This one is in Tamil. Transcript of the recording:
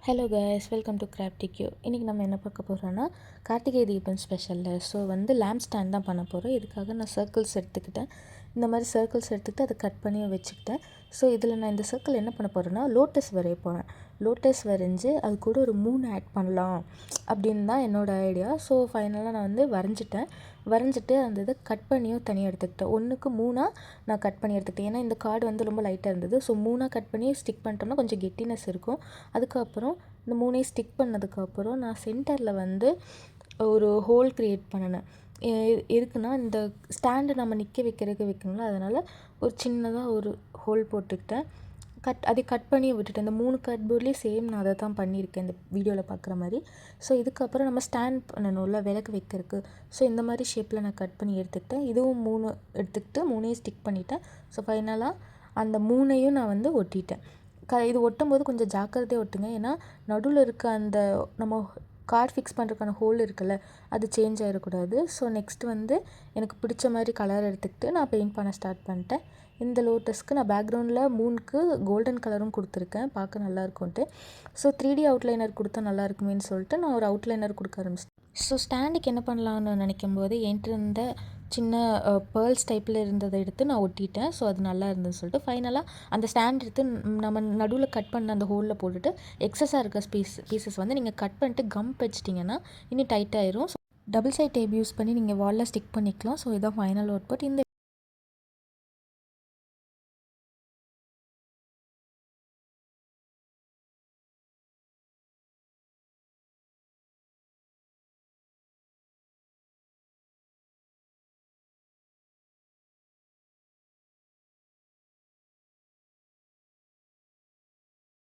Hello guys, welcome to Craftique. இன்றைக்கி நம்ம என்ன பார்க்க போகிறோன்னா Karthigai Deepam ஸ்பெஷலில். So lamp stand தான் பண்ண போகிறோம். இதுக்காக நான் சர்க்கிள்ஸ் எடுத்துக்கிட்டேன். இந்த மாதிரி சர்க்கிள்ஸ் எடுத்துக்கிட்டு அதை கட் பண்ணி வச்சுக்கிட்டேன். ஸோ இதில் நான் இந்த சர்க்கிள் என்ன பண்ண போகிறேன்னா லோட்டஸ் வரைய போகிறேன். லோட்டஸ் வரைஞ்சி அது கூட ஒரு 3 ஆட் பண்ணலாம் அப்படின்னு தான் என்னோடய ஐடியா. ஸோ ஃபைனலாக நான் வரைஞ்சிட்டு அந்த இதை கட் பண்ணியும் தனியாக எடுத்துக்கிட்டேன். 1க்கு 3 நான் கட் பண்ணி எடுத்துக்கிட்டேன். ஏன்னா இந்த கார்டு ரொம்ப லைட்டாக இருந்தது. ஸோ 3 கட் பண்ணி ஸ்டிக் பண்ணிட்டோம்னா கொஞ்சம் கெட்டினஸ் இருக்கும். அதுக்கப்புறம் இந்த 3 ஸ்டிக் பண்ணதுக்கப்புறம் நான் சென்டரில் ஒரு ஹோல் க்ரியேட் பண்ணினேன். எதுக்குன்னா இந்த ஸ்டாண்டு நம்ம நிற்க வைக்கணும்ல, அதனால் ஒரு சின்னதாக ஒரு ஹோல் போட்டுக்கிட்டேன். அதை கட் பண்ணி விட்டுட்டேன். இந்த 3 கட்போர்ட்லேயும் சேம் நான் அதை தான் பண்ணியிருக்கேன் இந்த வீடியோவில் பார்க்குற மாதிரி. ஸோ இதுக்கப்புறம் நம்ம ஸ்டாண்ட் பண்ணணும்ல விளக்கு வைக்கிறதுக்கு. ஸோ இந்த மாதிரி ஷேப்பில் நான் கட் பண்ணி எடுத்துக்கிட்டேன். இதுவும் 3 எடுத்துக்கிட்டு 3 ஸ்டிக் பண்ணிட்டேன். ஸோ ஃபைனலாக அந்த 3 நான் ஒட்டிட்டேன். இது ஒட்டும் போது கொஞ்சம் ஜாக்கிரதையாக ஒட்டுங்க. ஏன்னா நடுவில் இருக்க அந்த நம்ம கார்டு ஃபிக்ஸ் பண்ணுறதுக்கான ஹோல் இருக்குல்ல, அது சேஞ்ச் ஆகிடக்கூடாது. ஸோ நெக்ஸ்ட்டு எனக்கு பிடிச்ச மாதிரி கலர் எடுத்துக்கிட்டு நான் பெயிண்ட் பண்ண ஸ்டார்ட் பண்ணிட்டேன். இந்த லோட்டஸ்க்கு நான் பேக்ரவுண்டில் மூணுக்கு கோல்டன் கலரும் கொடுத்துருக்கேன், பார்க்க நல்லாயிருக்கும்ன்ட்டு. ஸோ 3D அவுட்லைனர் கொடுத்தா நல்லா இருக்குமேன்னு சொல்லிட்டு நான் ஒரு அவுட்லைனர் கொடுக்க ஆரம்பிச்சிட்டேன். ஸோ ஸ்டாண்டுக்கு என்ன பண்ணலான்னு நினைக்கும் போது என்கிட்ட இருந்த சின்ன பேர்ல்ஸ் டைப்பில் இருந்ததை எடுத்து நான் ஒட்டிட்டேன். ஸோ அது நல்லா இருந்ததுன்னு சொல்லிட்டு ஃபைனலாக அந்த ஸ்டாண்ட் எடுத்து நம்ம நடுவில் கட் பண்ண அந்த ஹோலில் போட்டுட்டு எக்ஸஸாக இருக்க பீசஸ் நீங்கள் கட் பண்ணிட்டு கம் வச்சிட்டிங்கன்னா இன்னும் டைட்டாகிடும். So double side tape use பண்ணி நீங்கள் வாலில் ஸ்டிக் பண்ணிக்கலாம். ஸோ இதான் ஃபைனல் அவுட்புட். இந்த